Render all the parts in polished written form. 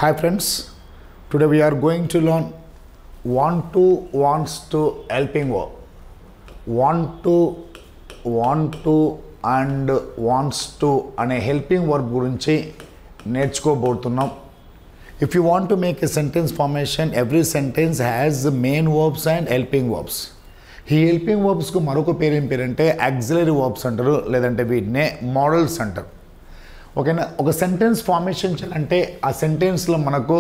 Hi friends, today we are going to learn want to, wants to, helping verb. Want to and wants to అనే helping verb గురించి నేర్చుకోబోతున్నాం. If you want to make a sentence formation, every sentence has the main verbs and helping verbs. ఈ helping వర్బ్స్కు మరొక పేరు ఏం పేరంటే auxiliary verbs అంటారు, లేదంటే వీటినే models అంటారు. ఓకేనా, ఒక సెంటెన్స్ ఫార్మేషన్ చేయాలంటే ఆ సెంటెన్స్లో మనకు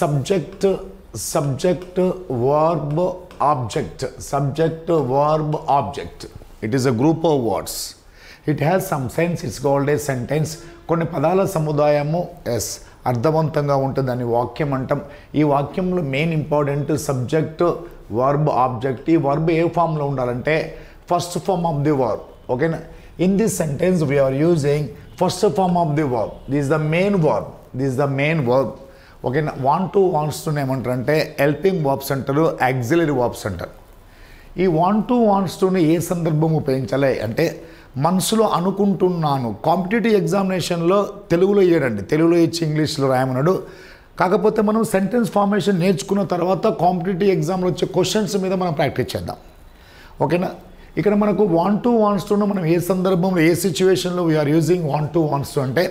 subject verb object it is a group of words. It has some sense, it's called a sentence. కొన్ని పదాల సముదాయము అర్థవంతంగా ఉంటుంది అని వాక్యం అంటాం. ఈ వాక్యంలో main important subject verb object. ఈ వర్బ్ ఏ ఫామ్లో ఉండాలంటే first form of the verb. ఓకేనా, in this sentence we are using first form of the verb. This the main verb. ఓకేనా, వాంట్ టు వాంట్స్ టు ఏమంటారంటే హెల్పింగ్ వర్బ్స్ అంటారు, auxiliary verbs అంటారు. ఈ వాంట్ టు వాంట్స్ టుని ఏ సందర్భం ఉపయోగించాలి అంటే మనసులో అనుకుంటున్నాను. కాంపిటేటివ్ ఎగ్జామినేషన్లో తెలుగులో ఇయ్యడండి, తెలుగులో ఇచ్చి ఇంగ్లీష్లో రాయమన్నాడు. కాకపోతే మనం సెంటెన్స్ ఫార్మేషన్ నేర్చుకున్న తర్వాత కాంపిటేటివ్ ఎగ్జామ్లో వచ్చే క్వశ్చన్స్ మీద మనం ప్రాక్టీస్ చేద్దాం. ఓకేనా, ఇక్కడ మనకు వాంట్ టు వాంట్స్ టు మనం ఏ సందర్భంలో ఏ సిచ్యువేషన్లో we are using want to wants to అంటే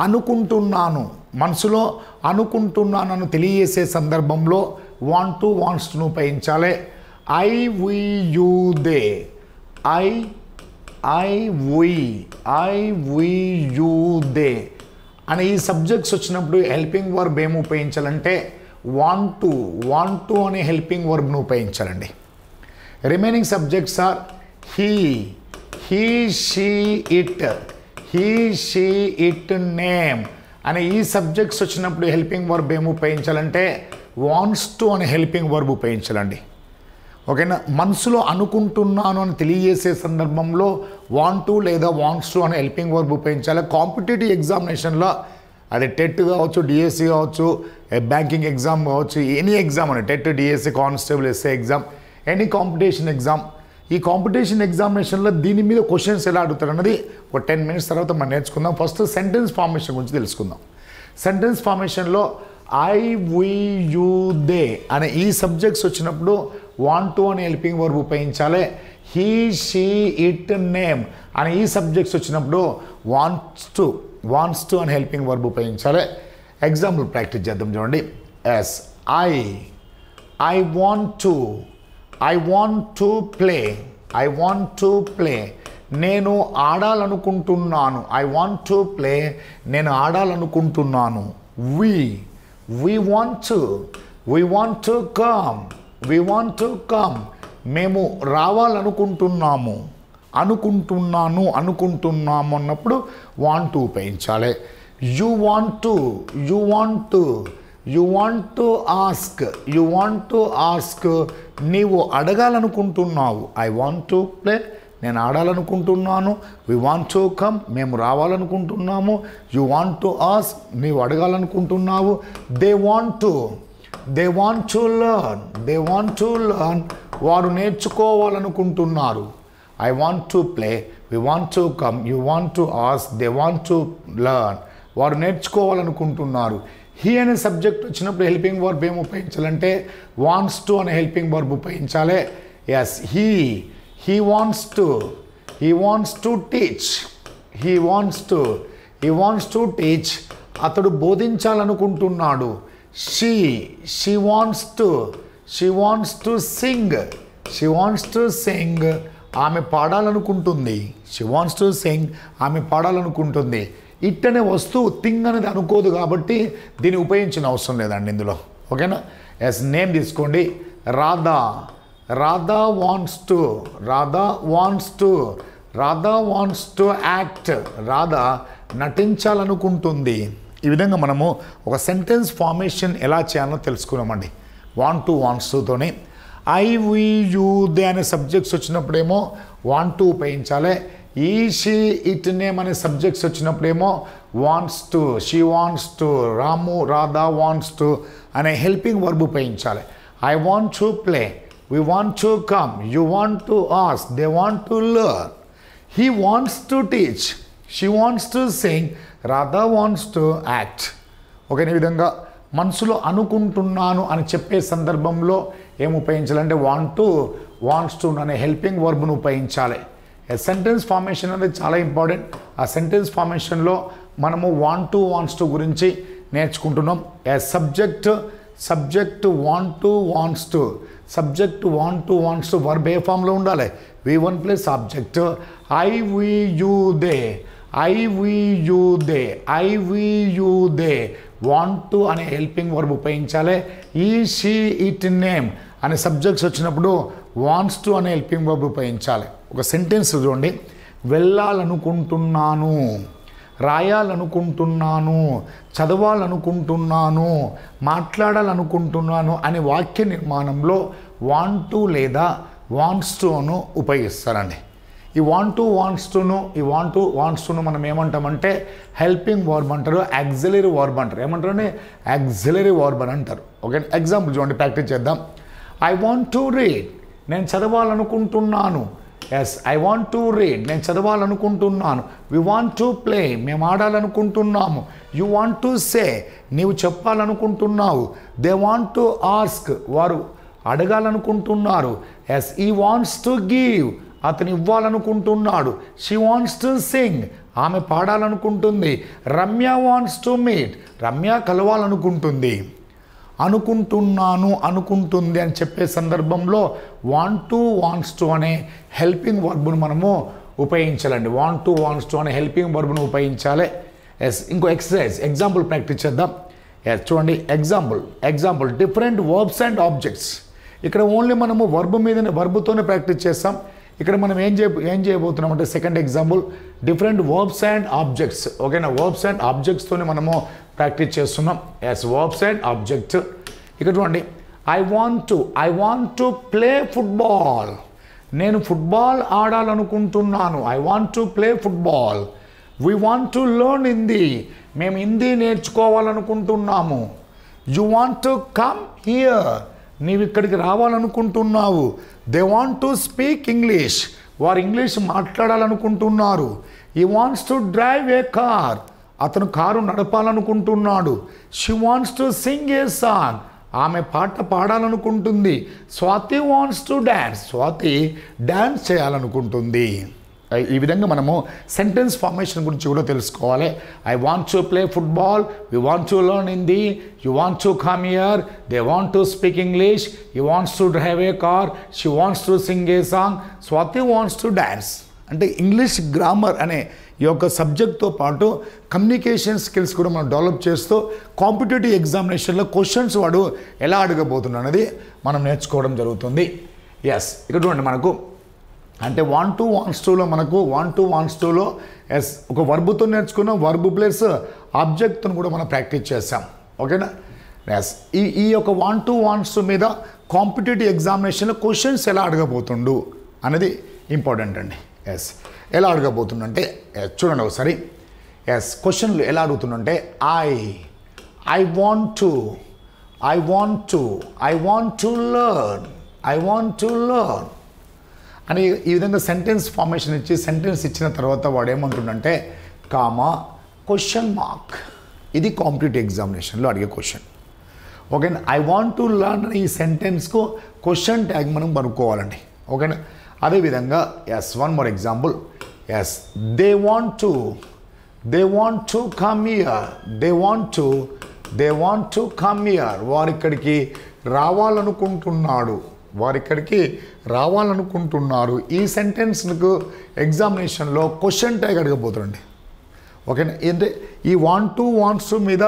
అనుకుంటున్నాను, మనసులో అనుకుంటున్నాను అని తెలియజేసే సందర్భంలో వాంట్ టు వాంట్స్ టును ఉపయోగించాలి. I we you they, I we you they అని ఈ సబ్జెక్ట్స్ వచ్చినప్పుడు హెల్పింగ్ వర్బ్ ఏమి ఉపయోగించాలంటే వాంట్ టు అనే హెల్పింగ్ వర్బ్ను ఉపయోగించాలండి. Remaining subjects are he, she, it, name అనే ఈ సబ్జెక్ట్స్ వచ్చినప్పుడు హెల్పింగ్ వర్బ్ ఏమి ఉపయోగించాలంటే వాంట్స్ టు అనే హెల్పింగ్ వర్బ్ ఉపయోగించాలండి. ఓకేనా, మనసులో అనుకుంటున్నాను అని తెలియజేసే సందర్భంలో వాంట్ టు లేదా వాంట్స్ టు అనే హెల్పింగ్ వర్బ్ ఉపయోగించాలి. కాంపిటేటివ్ ఎగ్జామినేషన్లో అది టెట్ కావచ్చు, డిఎస్సి కావచ్చు, బ్యాంకింగ్ ఎగ్జామ్ కావచ్చు, ఎనీ ఎగ్జామ్ అని TET, DSC, constable, SA exam, any competition exam. ఈ కాంపిటీషన్ ఎగ్జామినేషన్లో దీని మీద క్వశ్చన్స్ ఎలా అడుగుతారు అన్నది ఒక 10 minutes తర్వాత మనం నేర్చుకుందాం. ఫస్ట్ సెంటెన్స్ ఫార్మేషన్ గురించి తెలుసుకుందాం. సెంటెన్స్ ఫార్మేషన్లో ఐ వి యూ దే అనే ఈ సబ్జెక్ట్స్ వచ్చినప్పుడు వాంట్ టు అనే హెల్పింగ్ వర్బ్ ఉపయోగించాలి. హీ, షీ, ఇట్, నేమ్ అనే ఈ సబ్జెక్ట్స్ వచ్చినప్పుడు వాంట్స్ టు అనే హెల్పింగ్ వర్బ్ ఉపయోగించాలి. ఎగ్జాంపుల్ ప్రాక్టీస్ చేద్దాం చూడండి. Yes, I want to play, నేను ఆడాలనుకుంటున్నాను. ఐ వాంట్ టు ప్లే, నేను ఆడాలనుకుంటున్నాను. We want to come, మేము రావాలనుకుంటున్నాము. అనుకుంటున్నాను అన్నప్పుడు వాంట్ టు ఉపయోగించాలి. యు వాంట్ టు ఆస్క్, నీవు అడగాలనుకుంటున్నావు. ఐ వాంట్ టు ప్లే, నేను ఆడాలనుకుంటున్నాను. వి వాంట్ టు కమ్, మేము రావాలనుకుంటున్నాము. యు వాంట్ టు ఆస్క్, నీవు అడగాలనుకుంటున్నావు. దే వాంట్ టు లెర్న్, వారు నేర్చుకోవాలనుకుంటున్నారు. I want to play, we want to come, you want to ask, they want to learn, వారు నేర్చుకోవాలనుకుంటున్నారు. హీ అనే సబ్జెక్ట్ వచ్చినప్పుడు హెల్పింగ్ వర్బ్ ఏం ఉపయోగించాలంటే వాంట్స్ టు అనే హెల్పింగ్ వర్బ్ ఉపయోగించాలి. Yes, he wants to teach, అతడు బోధించాలనుకుంటున్నాడు. she wants to sing, ఆమె పాడాలనుకుంటుంది. ఆమె పాడాలనుకుంటుంది. ఇట్ అనే వస్తువు థింగ్ అనేది అనుకోదు కాబట్టి దీన్ని ఉపయోగించిన అవసరం లేదండి ఇందులో. ఓకేనా, ఎస్, నేమ్ తీసుకోండి. Radha wants to act, Radha నటించాలనుకుంటుంది. ఈ విధంగా మనము ఒక సెంటెన్స్ ఫార్మేషన్ ఎలా చేయాలో తెలుసుకున్నామండి వాంట్ టు వాంట్స్ తోనే. ఐ వి యూ దే అనే సబ్జెక్ట్స్ వచ్చినప్పుడేమో వాంట్ టు ఉపయోగించాలి. ఈ, షీ, ఇట్, నేమ్ అనే సబ్జెక్ట్స్ వచ్చినప్పుడేమో wants to, she wants to, Radha wants to అనే హెల్పింగ్ వర్బ్ ఉపయోగించాలి. I want to play, we want to come, you want to ask, they want to learn. He wants to teach, she wants to sing, Radha wants to act. ఓకేనా. ఈ విధంగా మనసులో అనుకుంటున్నాను అని చెప్పే సందర్భంలో ఏం ఉపయోగించాలంటే వాంట్స్ టు అనే హెల్పింగ్ వర్బ్ను ఉపయోగించాలి. సెంటెన్స్ ఫార్మేషన్ అనేది చాలా ఇంపార్టెంట్. ఆ సెంటెన్స్ ఫార్మేషన్లో మనము వాంట్స్ టు గురించి నేర్చుకుంటున్నాం. సబ్జెక్ట్ వాంట్స్ టు వర్బ్ ఏ ఫామ్లో ఉండాలి, V1 plus object, I we you they want to అనే హెల్పింగ్ వర్బ్ ఉపయోగించాలి. ఈ షీ ఇట్ నేమ్ అనే సబ్జెక్ట్స్ వచ్చినప్పుడు వాంట్స్ టు అనే హెల్పింగ్ వర్బ్ ఉపయోగించాలి. ఒక సెంటెన్స్ చూడండి, వెళ్ళాలనుకుంటున్నాను, రాయాలనుకుంటున్నాను, చదవాలనుకుంటున్నాను, మాట్లాడాలనుకుంటున్నాను అనే వాక్య నిర్మాణంలో వాంట్ టు లేదా వాంట్స్ టును ఉపయోగిస్తారండి. ఈ వాంట్స్ టును మనం ఏమంటామంటే హెల్పింగ్ వర్బ్ అంటారు, యాక్సిలరీ వర్బ్ అంటారు. ఏమంటారు? యాక్సిలరీ వర్బ్ అని అంటారు. ఓకే, ఎగ్జాంపుల్ చూడండి, ప్రాక్టీస్ చేద్దాం. ఐ వాంట్ టు రీడ్, నేను చదవాలనుకుంటున్నాను. ఐ వాంట్ టు రీడ్, నేను చదవాలనుకుంటున్నాను. వి వాంట్ టు ప్లే, మేము ఆడాలనుకుంటున్నాము. యు వాంట్ టు సే, నీవు చెప్పాలనుకుంటున్నావు. దే వాంట్ టు ఆస్క్, వారు అడగాలనుకుంటున్నారు. ఈ వాంట్స్ టు గివ్, అతను ఇవ్వాలనుకుంటున్నాడు. షీ వాంట్స్ టు సింగ్, ఆమె పాడాలనుకుంటుంది. Ramya wants to meet, Ramya కలవాలనుకుంటుంది. అనుకుంటుంది అని చెప్పే సందర్భంలో వాంట్స్ టు అనే హెల్పింగ్ వర్బ్ను మనము ఉపయోగించాలండి. వాంట్స్ టు అనే హెల్పింగ్ వర్బ్ను ఉపయోగించాలి. ఇంకో ఎగ్జాంపుల్ ప్రాక్టీస్ చేద్దాం. చూడండి, example different verbs and objects. ఇక్కడ ఓన్లీ మనము వర్బ్తోనే ప్రాక్టీస్ చేస్తాం. ఇక్కడ మనం ఏం చేయబోతున్నాం అంటే second example different verbs and objects. ఓకేనా, వర్బ్స్ అండ్ ఆబ్జెక్ట్స్తోనే మనము ప్రాక్టీస్ చేస్తున్నాం. Verbs and object. ఇక్కడ చూడండి, I want to play football, నేను ఫుట్బాల్ ఆడాలనుకుంటున్నాను. I want to play football. We want to learn Hindi, మేము హిందీ నేర్చుకోవాలనుకుంటున్నాము. You want to come here, నీవు ఇక్కడికి రావాలనుకుంటున్నావు. They want to speak English, వారు ఇంగ్లీష్ మాట్లాడాలనుకుంటున్నారు. He wants to drive a car, అతను కారు నడపాలనుకుంటున్నాడు. She wants to sing a song, ఆమె పాట పాడాలనుకుంటుంది. Swathi wants to dance, Swathi dance చేయాలనుకుంటుంది. ఈ విధంగా మనము సెంటెన్స్ ఫార్మేషన్ గురించి కూడా తెలుసుకోవాలి. I want to play football, we want to learn Hindi, you want to come here, they want to speak English, he wants to drive a car, she wants to sing a song, Swati wants to dance. అంటే English grammar అనే ఈ యొక్క సబ్జెక్ట్తో పాటు communication skills కూడా మనం develop చేస్తూ competitive ఎగ్జామినేషన్లో questions వాడు ఎలా అడగబోతున్నాడు అనేది మనం నేర్చుకోవడం జరుగుతుంది. ఇక్కడ చూడండి, మనకు అంటే వాంట్స్ టులో మనకు వాంట్స్ టులో ఒక వర్బుతో నేర్చుకున్నాం. వర్బ్ ప్లస్ ఆబ్జెక్ట్ను కూడా మనం ప్రాక్టీస్ చేసాం. ఓకేనా. ఈ యొక్క వాంట్స్ టు మీద కాంపిటేటివ్ ఎగ్జామినేషన్లో క్వశ్చన్స్ ఎలా అడగబోతుండు అనేది ఇంపార్టెంట్ అండి. ఎలా అడగబోతుందంటే చూడండి ఒకసారి. క్వశ్చన్లు ఎలా అడుగుతుందంటే ఐ వాంట్ టు లెర్న్ అని ఈ విధంగా సెంటెన్స్ ఫార్మేషన్ ఇచ్చి సెంటెన్స్ ఇచ్చిన తర్వాత వాడు ఏమంటుండంటే కామా క్వశ్చన్ మార్క్. ఇది కాంపిటేటివ్ ఎగ్జామినేషన్లో అడిగే క్వశ్చన్. ఓకేనా. ఐ వాంట్ టు లెర్న్ ఈ సెంటెన్స్కు క్వశ్చన్ ట్యాగ్ మనం కనుక్కోవాలండి. ఓకేనా. అదేవిధంగా one more example. They want to come here, they want to come here, వారిక్కడికి రావాలనుకుంటున్నారు. ఈ సెంటెన్స్కు ఎగ్జామినేషన్లో క్వశ్చన్ ట్యాగ్ అడగబోతుందండి. ఓకేనా. అంటే ఈ వాంట్స్ మీద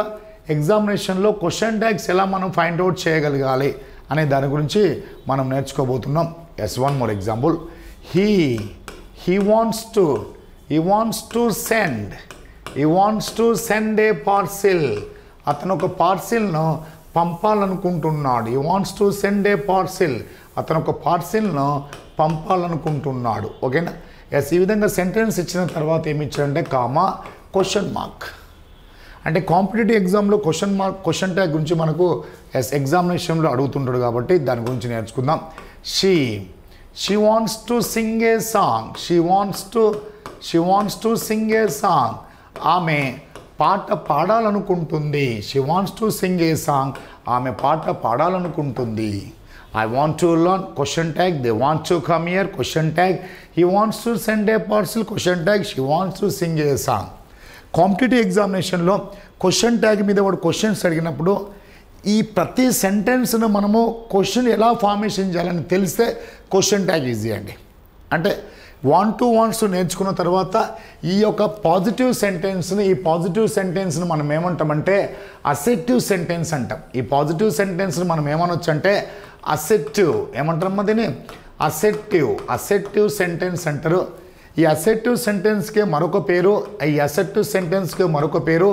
ఎగ్జామినేషన్లో క్వశ్చన్ ట్యాగ్స్ ఎలా మనం ఫైండ్ అవుట్ చేయగలగాలి అనే దాని గురించి మనం నేర్చుకోబోతున్నాం. One more example. He wants to send a parcel, అతను ఒక పార్సిల్ను పంపాలనుకుంటున్నాడు. He wants to send a parcel, అతను ఒక పార్సిల్ను పంపాలనుకుంటున్నాడు. ఓకేనా. ఈ విధంగా సెంటెన్స్ ఇచ్చిన తర్వాత ఏమి ఇచ్చారంటే కామా క్వశ్చన్ మార్క్. అంటే కాంపిటేటివ్ ఎగ్జామ్లో క్వశ్చన్ ట్యాగ్ గురించి మనకు ఎగ్జామినేషన్లో అడుగుతుంటాడు కాబట్టి దాని గురించి నేర్చుకుందాం. She wants to sing a song, ఆమె పాట పాడాలనుకుంటుంది. She wants to sing a song. ఆమె పాట పాడాలనుకుంటుంది. I want to learn, question tag. They want to come here, question tag. He wants to send a parcel, question tag. She wants to sing a song. Competitive ఎగ్జామినేషన్లో question tag మీద వాడు questions అడిగినప్పుడు ఈ ప్రతి సెంటెన్స్ను మనము question ఎలా formation చేయాలని తెలిస్తే క్వశ్చన్ ట్యాగ్ ఈజీ అండి. అంటే వాంట్స్ నేర్చుకున్న తర్వాత ఈ యొక్క పాజిటివ్ సెంటెన్స్ని మనం ఏమంటామంటే అసెర్టివ్ సెంటెన్స్ అంటాం. ఈ పాజిటివ్ సెంటెన్స్ని మనం ఏమనొచ్చు అంటే అసెర్టివ్ ఏమంటారమ్మా దీన్ని అసెర్టివ్ సెంటెన్స్ అంటారు. ఈ అసెర్టివ్ సెంటెన్స్కి మరొక పేరు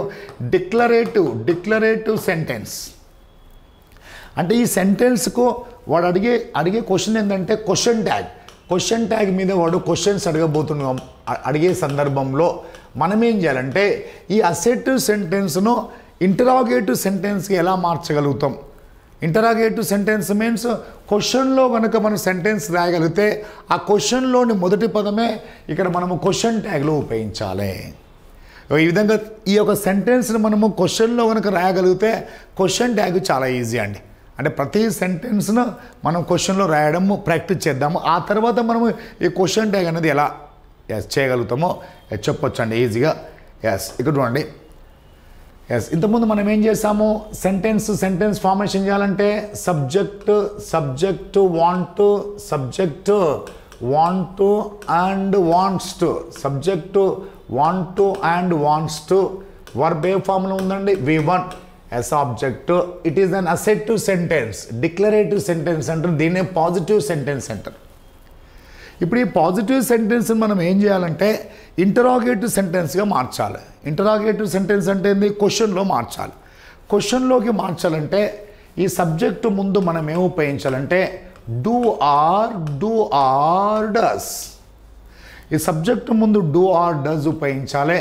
డిక్లరేటివ్ సెంటెన్స్. అంటే ఈ సెంటెన్స్కు వాడు అడిగే క్వశ్చన్ ఏంటంటే క్వశ్చన్ ట్యాగ్ మీద వాడు క్వశ్చన్స్ అడిగే సందర్భంలో మనం ఏం చేయాలంటే ఈ అసెర్టివ్ సెంటెన్స్ను ఇంటరాగేటివ్ సెంటెన్స్కి ఎలా మార్చగలుగుతాం. ఇంటరాగేటివ్ సెంటెన్స్ మీన్స్ క్వశ్చన్లో కనుక మనం సెంటెన్స్ రాయగలిగితే ఆ క్వశ్చన్లోని మొదటి పదమే ఇక్కడ మనము క్వశ్చన్ ట్యాగ్లో ఉపయోగించాలి. ఈ విధంగా ఈ యొక్క సెంటెన్స్ని మనము క్వశ్చన్లో కనుక రాయగలిగితే క్వశ్చన్ ట్యాగ్ చాలా ఈజీ అండి. అంటే ప్రతి సెంటెన్స్ను మనం క్వశ్చన్లో రాయడము ప్రాక్టీస్ చేద్దాము. ఆ తర్వాత మనము ఈ క్వశ్చన్ ట్యాగ్ అనేది ఎలా చేయగలుగుతామో చెప్పొచ్చు అండి ఈజీగా. ఇక్కడ చూడండి. ఇంతకుముందు మనం ఏం చేసాము, సెంటెన్స్ ఫార్మేషన్ చేయాలంటే subject want and wants to verb ఏ ఫామ్లో ఉందండి V1 as object. It is an assertive sentence. Declarative sentence అంటారు, దీన్నే పాజిటివ్ సెంటెన్స్ అంటారు. ఇప్పుడు ఈ పాజిటివ్ సెంటెన్స్ మనం ఏం చేయాలంటే ఇంటరాగేటివ్ సెంటెన్స్గా మార్చాలి. ఇంటరాగేటివ్ సెంటెన్స్ అంటే ఏంది, క్వశ్చన్లో మార్చాలి. క్వశ్చన్లోకి మార్చాలంటే ఈ సబ్జెక్టు ముందు మనం ఏం ఉపయోగించాలంటే డూ ఆర్ డస్. ఈ సబ్జెక్టు ముందు డూ ఆర్ డస్ ఉపయోగించాలి.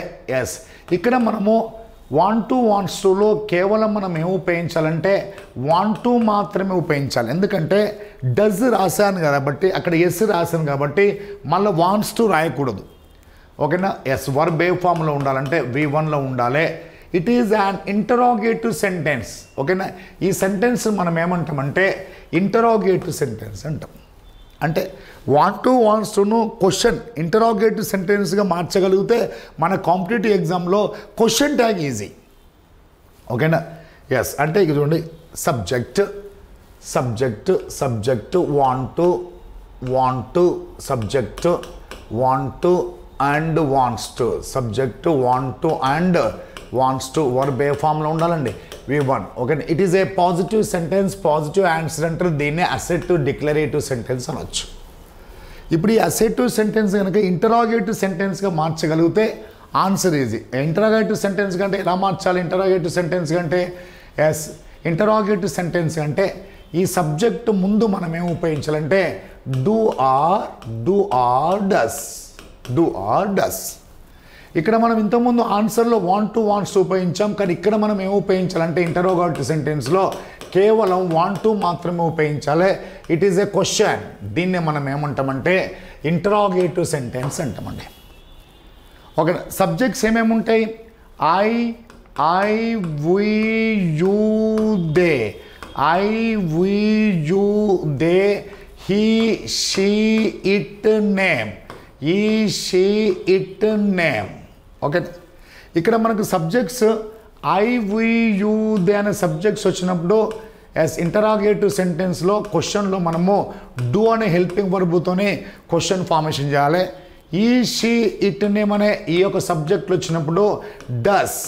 ఇక్కడ మనము వాంట్స్ టులో కేవలం మనం ఏం ఉపయోగించాలంటే వాంట్ మాత్రమే ఉపయోగించాలి. ఎందుకంటే డస్ రాశాను కాబట్టి అక్కడ ఎస్ రాశాను కాబట్టి మళ్ళీ వాంట్స్ టు రాయకూడదు. ఓకేనా. వర్బ్ ఏ ఫామ్లో ఉండాలంటే V1లో ఉండాలి. It is an interrogative sentence. ఓకేనా. ఈ సెంటెన్స్ మనం ఏమంటామంటే ఇంటరాగేటివ్ సెంటెన్స్ అంటాం. అంటే వాంట్స్ టును క్వశ్చన్ ఇంటరాగేటివ్ సెంటెన్స్గా మార్చగలిగితే మన కాంపిటేటివ్ ఎగ్జామ్లో క్వశ్చన్ ట్యాగ్ ఈజీ. ఓకేనా. అంటే ఇది చూడండి, subject want subject want and wants to verb ఏ ఫామ్లో ఉండాలండి V1. Okay. It is a positive sentence, positive answer అంటారు. దీన్నే అసెర్టివ్ డిక్లరేటివ్ సెంటెన్స్ అనొచ్చు. ఇప్పుడు ఈ అసెర్టివ్ సెంటెన్స్ కనుక ఇంటరాగేటివ్ సెంటెన్స్గా మార్చగలిగితే ఆన్సర్ ఈజీ. ఇంటరాగేటివ్ సెంటెన్స్ కంటే ఎలా మార్చాలి? ఇంటరాగేటివ్ సెంటెన్స్ కంటే ఈ సబ్జెక్టు ముందు మనం ఏం ఉపయోగించాలంటే డూ ఆర్ డస్. ఇక్కడ మనం ఇంతకుముందు ఆన్సర్లో వాంట్స్ ఉపయోగించాం, కానీ ఇక్కడ మనం ఏం ఉపయోగించాలంటే ఇంటరాగేటివ్ సెంటెన్స్లో కేవలం వాంట్ మాత్రమే ఉపయోగించాలి. It is a question. దీన్నే మనం ఏమంటామంటే ఇంటరాగేటివ్ సెంటెన్స్ అంటామండి. ఓకే. సబ్జెక్ట్స్ ఏమేమి ఉంటాయి? I we you they, he she it name, okay. ఇక్కడ మనకు subjects I we you they అనే సబ్జెక్ట్స్ వచ్చినప్పుడు ఇంటరాగేటివ్ సెంటెన్స్లో క్వశ్చన్లో మనము డూ అనే హెల్పింగ్ వర్బుతోనే క్వశ్చన్ ఫార్మేషన్ చేయాలి. ఈ షీ ఇట్ నేమ్ అనే ఈ యొక్క సబ్జెక్టులు వచ్చినప్పుడు డస్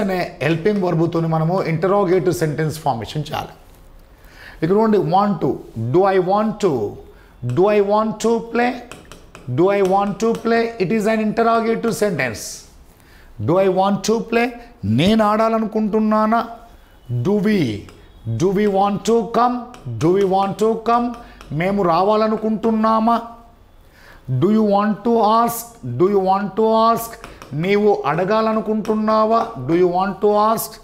అనే హెల్పింగ్ వర్బుతోని మనము ఇంటరాగేటివ్ సెంటెన్స్ ఫార్మేషన్ చేయాలి. ఇక్కడ ఉండి want to, do I want to play, it is an interrogative sentence. Do I want to play, నేను ఆడాలనుకుంటున్నానా. Do we want to come, మేము రావాలనుకుంటున్నామా. Do you want to ask, నీవు అడగాలనుకుంటున్నావా. Do you want to ask.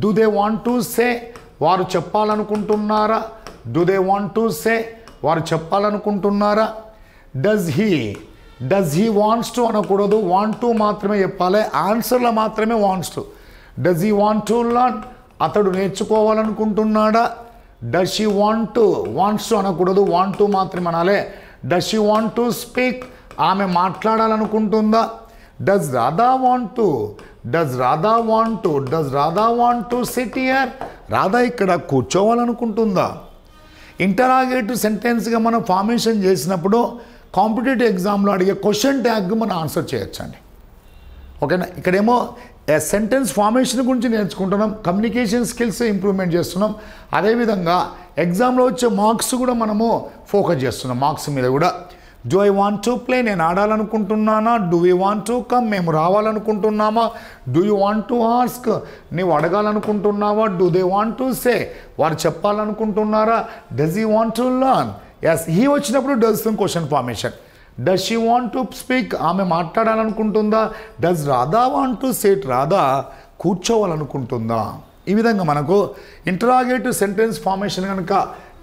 Do they want to say, వారు చెప్పాలనుకుంటున్నారా. Do they want to say, వారు చెప్పాలనుకుంటున్నారా. Does he does he wants to అనకూడదు, want to మాత్రమే చెప్పాలి. ఆన్సర్లో మాత్రమే wants to. Does he want to learn, అతడు నేర్చుకోవాలనుకుంటున్నాడా. డస్ షీ వాంట్స్ టు అనకూడదు, వాంట్ టు మాత్రమే అనాలి. Does she want to speak, ఆమె మాట్లాడాలనుకుంటుందా. Does Radha want to sit here, Radha ఇక్కడ కూర్చోవాలనుకుంటుందా. ఇంటరాగేటివ్ సెంటెన్స్గా మనం ఫార్మేషన్ చేసినప్పుడు కాంపిటేటివ్ ఎగ్జామ్లో అడిగే క్వశ్చన్ ట్యాగ్ మనం ఆన్సర్ చేయొచ్చండి. ఓకేనా. ఇక్కడేమో సెంటెన్స్ ఫార్మేషన్ గురించి నేర్చుకుంటున్నాం, కమ్యూనికేషన్ స్కిల్స్ ఇంప్రూవ్మెంట్ చేస్తున్నాం. అదేవిధంగా ఎగ్జామ్లో వచ్చే మార్క్స్ కూడా మనము ఫోకస్ చేస్తున్నాం, మార్క్స్ మీద కూడా. Do I want to play, నేను ఆడాలనుకుంటున్నానా. Do we want to come, మేము రావాలనుకుంటున్నామా. Do you want to ask, నీవు అడగాలనుకుంటున్నావా. Do they want to say, వారు చెప్పాలనుకుంటున్నారా. Does he want to learn, yes he వచ్చినప్పుడు does question formation. Does she want to speak, ఆమె మాట్లాడాలనుకుంటుందా. Does Radha want to sit, Radha కూర్చోవాలనుకుంటుందా. ఈ విధంగా మనకు ఇంటరాగేటివ్ సెంటెన్స్ ఫార్మేషన్ కనుక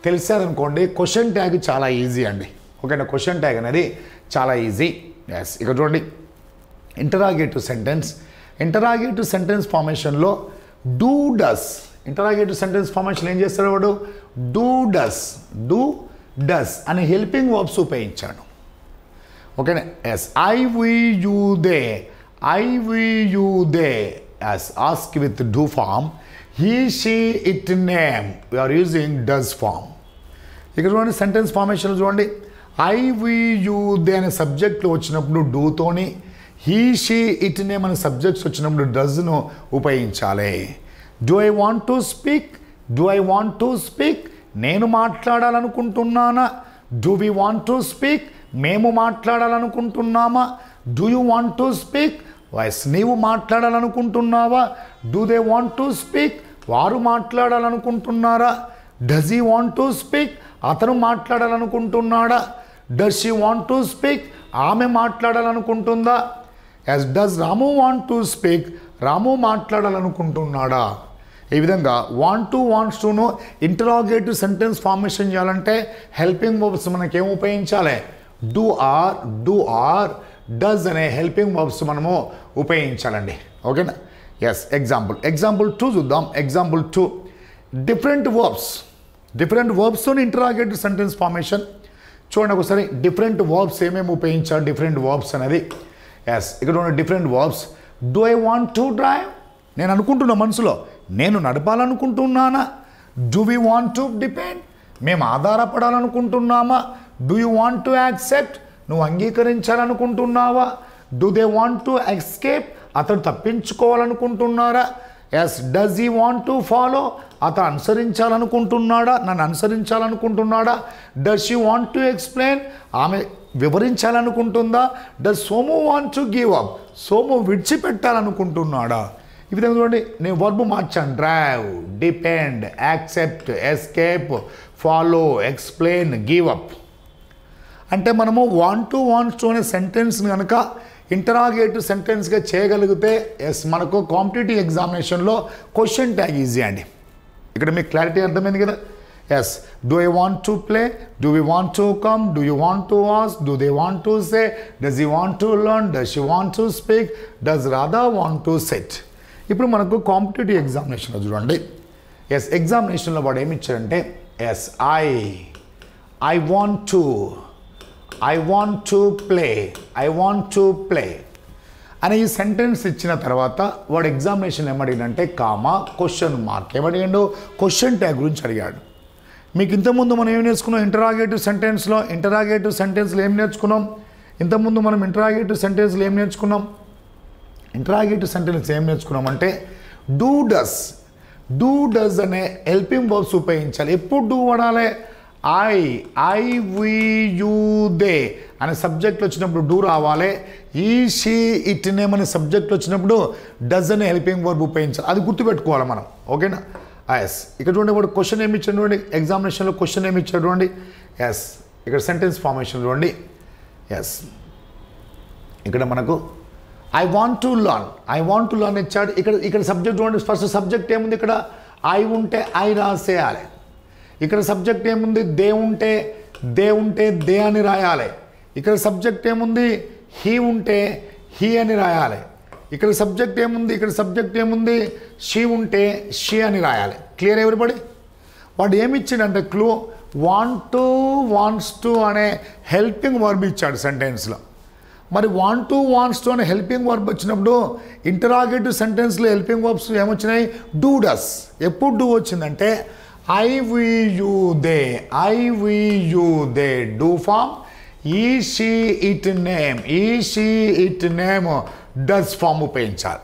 తెలిసారనుకోండి క్వశ్చన్ ట్యాగ్ చాలా ఈజీ అండి. ఓకేనా. క్వశ్చన్ ట్యాగ్ అనేది చాలా ఈజీ. ఎస్ ఇక్కడ చూడండి ఇంటరాగేటివ్ సెంటెన్స్ ఫార్మేషన్లో do does, interrogative sentence formation ఏం చేస్తాడు వాడు. డూ డస్ అనే హెల్పింగ్ వర్బ్స్ ఉపయోగించాడు. ఓకేనా. Yes I we you they as ask with do form, he she it name we are using does form. ఇక్కడ చూడండి సెంటెన్స్ ఫార్మేషన్ చూడండి. ఐ వి యూ దే అనే సబ్జెక్ట్లో వచ్చినప్పుడు డూతోని, హీ షీ ఇట్ నేమ్ అనే సబ్జెక్ట్స్ వచ్చినప్పుడు డస్ను ఉపయోగించాలి. Do I want to speak, నేను మాట్లాడాలనుకుంటున్నానా. Do we want to speak, మేము మాట్లాడాలనుకుంటున్నామా. Do you want to speak, voice నీవు మాట్లాడాలనుకుంటున్నావా. Do they want to speak, వారు మాట్లాడాలనుకుంటున్నారా. Does he want to speak, అతను మాట్లాడాలనుకుంటున్నాడా. Does she want to speak, ఆమె మాట్లాడాలనుకుంటుందా. As does Ramu want to speak, Ramu మాట్లాడాలనుకుంటున్నాడా. ఈ విధంగా వాంట్స్ టును ఇంటరాగేటివ్ సెంటెన్స్ ఫార్మేషన్ చేయాలంటే హెల్పింగ్ వర్బ్స్ మనకేం ఉపయోగించాలి. డూ ఆర్ డస్ అనే హెల్పింగ్ వర్బ్స్ మనము ఉపయోగించాలండి. ఓకేనా. ఎస్ ఎగ్జాంపుల్ 2 చూద్దాం. ఎగ్జాంపుల్ 2 డిఫరెంట్ వర్బ్స్తో ఇంటరాగేటివ్ సెంటెన్స్ ఫార్మేషన్ చూడండి ఒకసారి. డిఫరెంట్ వర్బ్స్ ఏమేమి ఉపయోగించాలి, డిఫరెంట్ వర్బ్స్ అనేది. ఎస్ ఇక్కడ ఉన్న different verbs. Do I want to drive, నేను అనుకుంటున్నా మనసులో నేను నడపాలనుకుంటున్నానా. Do we want to depend, మేము ఆధారపడాలనుకుంటున్నామా. Do you want to accept, నువ్వు అంగీకరించాలనుకుంటున్నావా. Do they want to escape, అతడు తప్పించుకోవాలనుకుంటున్నారా. Yes does he want to follow, అతను అనుసరించాలనుకుంటున్నాడా, నన్ను అనుసరించాలనుకుంటున్నాడా. Does she want to explain, ఆమె వివరించాలనుకుంటుందా. Does Somu want to give up, Somu విడిచిపెట్టాలనుకుంటున్నాడా. ఈ విధంగా చూడండి నేను వర్బ్ మార్చాను. Drive, depend, accept, escape, follow, explain, give up. అంటే మనము వాంట్స్ టు అనే సెంటెన్స్ని కనుక ఇంటరాగేటివ్ సెంటెన్స్గా చేయగలిగితే ఎస్ మనకు కాంపిటేటివ్ ఎగ్జామినేషన్లో క్వశ్చన్ ట్యాగ్ ఈజీ అండి. ఇక్కడ మీకు క్లారిటీ అర్థమైంది కదా. Yes do I want to play, do we want to come, do you want to ask, do they want to say, does he want to learn, does she want to speak, does Radha want to sit. ఇప్పుడు మనకు competitive ఎగ్జామినేషన్లో చూడండి. Yes ఎగ్జామినేషన్లో వాడు ఏమి ఇచ్చాడంటే yes I want to play అనే ఈ సెంటెన్స్ ఇచ్చిన తర్వాత వాడు ఎగ్జామినేషన్ ఏమడిగాడంటే కామా క్వశ్చన్ మార్క్ ఏమడిగాడు, క్వశ్చన్ ట్యాగ్ గురించి అడిగాడు. మీకు ఇంతకుముందు మనం ఏం నేర్చుకున్నాం ఇంటరాగేటివ్ సెంటెన్స్లో ఏం నేర్చుకున్నాం. ఇంతకుముందు మనం ఇంటరాగేటివ్ సెంటెన్స్లో ఏం నేర్చుకున్నాం అంటే డూ డస్ అనే హెల్పింగ్ వర్బ్స్ ఉపయోగించాలి. ఎప్పుడు డూ వాడాలి. ఐ వి యూ దే అనే సబ్జెక్ట్ వచ్చినప్పుడు డూ రావాలి. ఈ షీ ఇట్ నేమ్ అనే సబ్జెక్ట్ వచ్చినప్పుడు డస్ అనే హెల్పింగ్ వర్బ్ ఉపయోగించాలి. అది గుర్తుపెట్టుకోవాలి మనం. ఓకేనా. ఎస్ ఇక్కడ చూడండి వాడు క్వశ్చన్ ఏమి ఇచ్చాడు చూడండి. ఎగ్జామినేషన్లో క్వశ్చన్ ఏమి ఇచ్చాడు చూడండి. ఎస్ ఇక్కడ సెంటెన్స్ ఫార్మేషన్ చూడండి. ఎస్ ఇక్కడ మనకు ఐ వాంట్ టు లర్న్ ఇచ్చాడు. ఇక్కడ సబ్జెక్ట్ చూడండి. ఫస్ట్ సబ్జెక్ట్ ఏముంది ఇక్కడ ఐ ఉంటే ఐ రాసేయాలి. ఇక్కడ సబ్జెక్ట్ ఏముంది దే ఉంటే దే అని రాయాలి. ఇక్కడ సబ్జెక్ట్ ఏముంది, హీ ఉంటే హీ అని రాయాలి. ఇక్కడ సబ్జెక్ట్ ఏముంది, ఇక్కడ సబ్జెక్ట్ ఏముంది, షీ ఉంటే షీ అని రాయాలి. Clear everybody? వాడు ఏమి ఇచ్చాడంటే క్లూ, వాంట్స్ టు అనే హెల్పింగ్ వర్బ్ ఇచ్చాడు సెంటెన్స్లో. మరి వాంట్స్ టు అనే హెల్పింగ్ వర్బ్ వచ్చినప్పుడు ఇంటరాగేటివ్ సెంటెన్స్లో హెల్పింగ్ వర్బ్స్ ఏమొచ్చినాయి, డూ డస్. ఎప్పుడు డూ వచ్చిందంటే I we you they do form, he she it name does form ఉపయోగించాలి.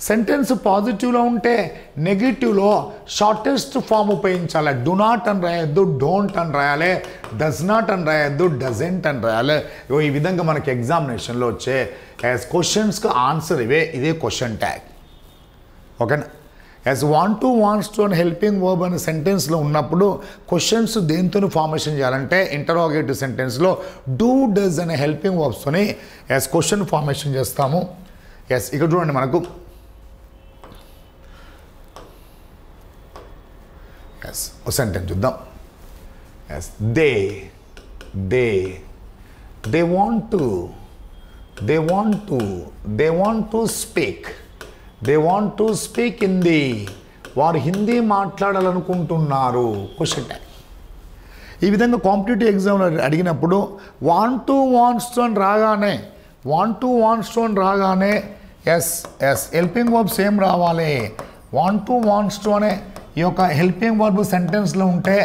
సెంటెన్స్ పాజిటివ్లో ఉంటే నెగిటివ్లో షార్టెస్ట్ ఫామ్ ఉపయోగించాలి. డు నాట్ అని రాయొద్దు, డోంట్ అని రాయాలి. డస్ నాట్ అని రాయొద్దు, డజెంట్ అని రాయాలి. ఈ విధంగా మనకి ఎగ్జామినేషన్లో వచ్చే యాజ్ క్వశ్చన్స్కి ఆన్సర్ ఇదే క్వశ్చన్ ట్యాగ్. ఓకేనా? యాజ్ వాంట్స్ టు అని హెల్పింగ్ వర్బ్ అనే సెంటెన్స్లో ఉన్నప్పుడు క్వశ్చన్స్ దేంతో ఫార్మేషన్ చేయాలంటే ఇంటరాగేటివ్ సెంటెన్స్లో డూ డస్ అనే హెల్పింగ్ వర్బ్స్తోని యాజ్ క్వశ్చన్ ఫార్మేషన్ చేస్తాము. ఎస్, ఇక్కడ చూడండి మనకు ఎస్ ఒక సెంటెన్స్ చూద్దాం. Yes, they want to speak Hindi. వారు హిందీ మాట్లాడాలనుకుంటున్నారు. Question tag. ఈ విధంగా కాంపిటేటివ్ ఎగ్జామ్లో అడిగినప్పుడు వాంట్స్ టు అని రాగానే ఎస్ హెల్పింగ్ వర్బ్స్ ఏం రావాలి, వాంట్స్ టు అనే ఈ యొక్క హెల్పింగ్ వర్బ్ సెంటెన్స్లో ఉంటే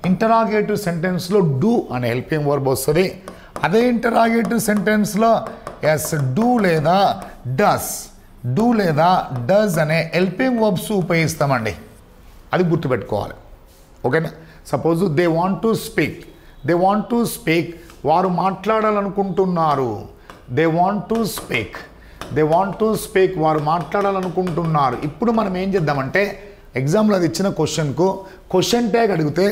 ఇంటరాగేటివ్ సెంటెన్స్లో డూ అనే హెల్పింగ్ వర్బ్ వస్తుంది. అదే ఇంటరాగేటివ్ సెంటెన్స్లో ఎస్ డూ లేదా డస్ అనే హెల్పింగ్ వర్బ్స్ ఉపయోగిస్తామండి. అది గుర్తుపెట్టుకోవాలి. ఓకేనా? Suppose they want to speak వారు మాట్లాడాలనుకుంటున్నారు. దే వాంట్ టు స్పీక్ వారు మాట్లాడాలనుకుంటున్నారు. ఇప్పుడు మనం ఏం చేద్దామంటే ఎగ్జామ్లో అది ఇచ్చిన క్వశ్చన్కు క్వశ్చన్ ట్యాగ్ అడిగితే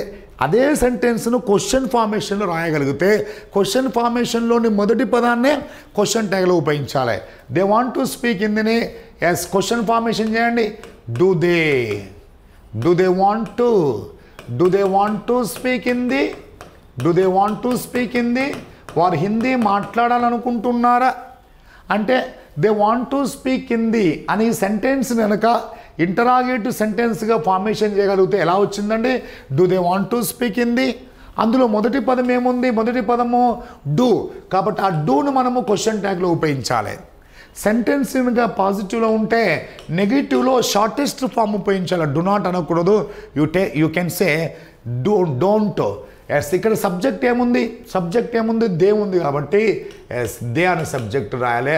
అదే సెంటెన్స్ను క్వశ్చన్ ఫార్మేషన్లో రాయగలిగితే క్వశ్చన్ ఫార్మేషన్లోని మొదటి పదాన్నే క్వశ్చన్ ట్యాగ్లో ఉపయోగించాలి. దే వాంట్ టు స్పీక్ హిందీని ఎస్ క్వశ్చన్ ఫార్మేషన్ చేయండి. Do they want to speak Hindi వారు హిందీ మాట్లాడాలనుకుంటున్నారా అంటే they want to speak Hindi అని సెంటెన్స్ కనుక ఇంటరాగేటివ్ సెంటెన్స్గా ఫార్మేషన్ చేయగలిగితే ఎలా వచ్చిందండి, do they want to speak Hindi. అందులో మొదటి పదం ఏముంది, మొదటి పదము డూ. కాబట్టి ఆ డూను మనము క్వశ్చన్ ట్యాగ్లో ఉపయోగించాలి. సెంటెన్స్ కనుక పాజిటివ్లో ఉంటే నెగిటివ్లో షార్టెస్ట్ ఫామ్ ఉపయోగించాలి. డు నాట్ అనకూడదు. You can say don't. Yes, ఇక్కడ సబ్జెక్ట్ ఏముంది, దే ఉంది కాబట్టి ఎస్ దే అనే సబ్జెక్ట్ రాయాలి.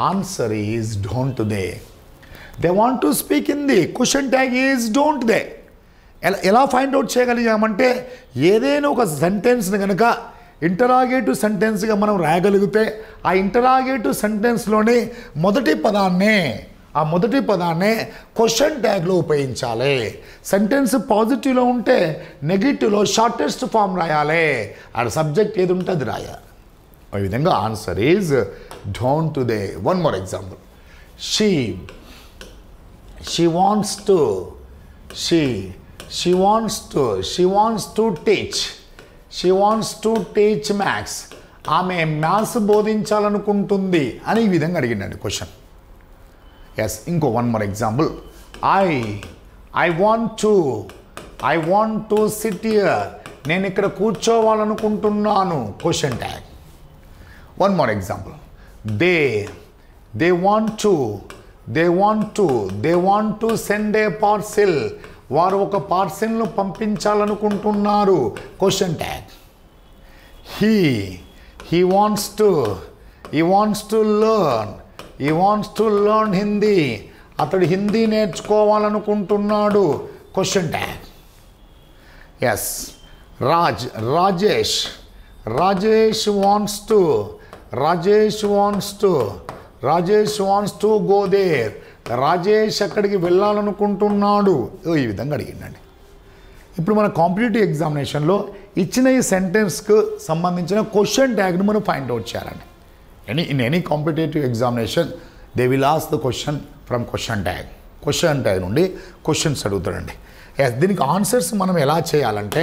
Answer is don't they. They want to speak Hindi, question tag is don't they. ఎలా ఫైండ్ అవుట్ చేయగలిగామంటే ఏదైనా ఒక సెంటెన్స్ని కనుక ఇంటరాగేటివ్ సెంటెన్స్గా మనం రాయగలిగితే ఆ ఇంటరాగేటివ్ సెంటెన్స్లోని మొదటి పదాన్నే క్వశ్చన్ ట్యాగ్లో ఉపయోగించాలి. సెంటెన్స్ పాజిటివ్లో ఉంటే నెగిటివ్లో షార్టెస్ట్ ఫామ్ రాయాలి. ఆ సబ్జెక్ట్ ఏది ఉంటే అది రాయాలి. ఈ విధంగా answer is don't they. One more example. She wants to teach maths. ఆమె మ్యాథ్స్ బోధించాలనుకుంటుంది అని ఈ విధంగా అడిగిందండి క్వశ్చన్. ఎస్, ఇంకో one more example. I want to sit here. నేను ఇక్కడ కూర్చోవాలనుకుంటున్నాను. Question tag. One more example. They want to send a parcel. వారు ఒక పార్సెల్ను పంపించాలనుకుంటున్నారు. Question tag. He wants to learn Hindi. అతడు హిందీ నేర్చుకోవాలనుకుంటున్నాడు. Question tag. Yes, Rajesh wants to go there. Rajesh అక్కడికి వెళ్ళాలనుకుంటున్నాడు. ఈ విధంగా అడిగిందండి. ఇప్పుడు మన కాంపిటేటివ్ ఎగ్జామినేషన్లో ఇచ్చిన ఈ సెంటెన్స్కు సంబంధించిన క్వశ్చన్ ట్యాగ్ను మనం ఫైండ్ అవుట్ చేయాలండి. In any competitive examination they will ask the question from question tag నుండి క్వశ్చన్స్ అడుగుతాడండి. దీనికి ఆన్సర్స్ మనం ఎలా చేయాలంటే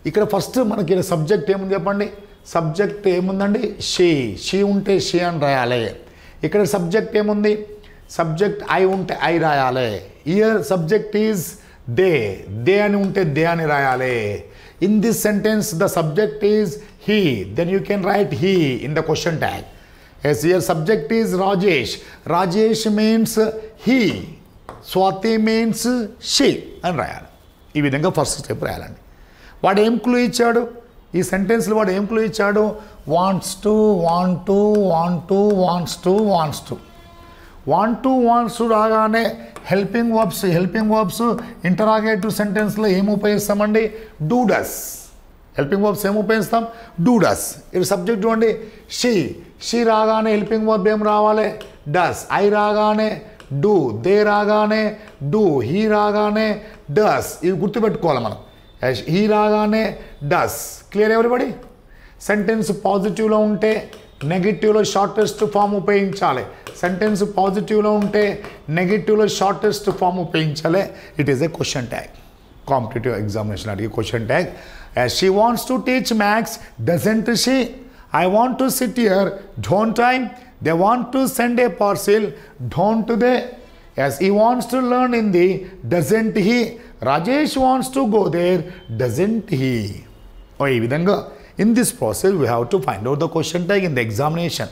ఇక్కడ ఫస్ట్ మనకి సబ్జెక్ట్ ఏముంది చెప్పండి, సబ్జెక్ట్ ఏముందండి షీ ఉంటే షీ అని రాయాలి. ఇక్కడ సబ్జెక్ట్ ఏముంది సబ్జెక్ట్ ఐ ఉంటే ఐ రాయాలి. హియర్ సబ్జెక్ట్ ఈజ్ దే అని ఉంటే దే అని రాయాలి. In this sentence the subject is he, then you can write he in the question tag. Yes here subject is Rajesh means he, Swati means she అని రాయాలి. ఈ విధంగా ఫస్ట్ స్టెప్ రాయాలండి. వాడు ఏం క్లూ ఇచ్చాడు ఈ సెంటెన్స్లో? వాడు ఏం క్లూ ఇచ్చాడు? వాంట్స్ టు రాగానే హెల్పింగ్ వర్బ్స్ ఇంటరాగేటివ్ సెంటెన్స్లో ఏం ఉపయోగిస్తామండి? Do does. హెల్పింగ్ వర్బ్స్ ఏం ఉపయోగిస్తాం? Do does. ఇది సబ్జెక్ట్ చూడండి షీ రాగానే హెల్పింగ్ వర్బ్ ఏం రావాలి? డస్. ఐ రాగానే డూ, దే రాగానే డూ, హీ రాగానే డస్. ఇవి గుర్తుపెట్టుకోవాలి మనం. హీ రాగానే డస్. Clear everybody? సెంటెన్స్ పాజిటివ్లో ఉంటే నెగిటివ్లో షార్టెస్ట్ ఫామ్ ఉపయోగించాలి. సెంటెన్స్ పాజిటివ్లో ఉంటే నెగిటివ్లో షార్టెస్ట్ ఫామ్ ఉపయోగించాలి. It is a question tag. Competitive examination అడిగే question tag. She wants to teach maths, doesn't she? I want to sit here, don't I? They want to send a parcel, don't they? Yes, he wants to learn Hindi, doesn't he? Rajesh wants to go there, doesn't he? ఈ విధంగా in this process we have to find out the question tag in the examination.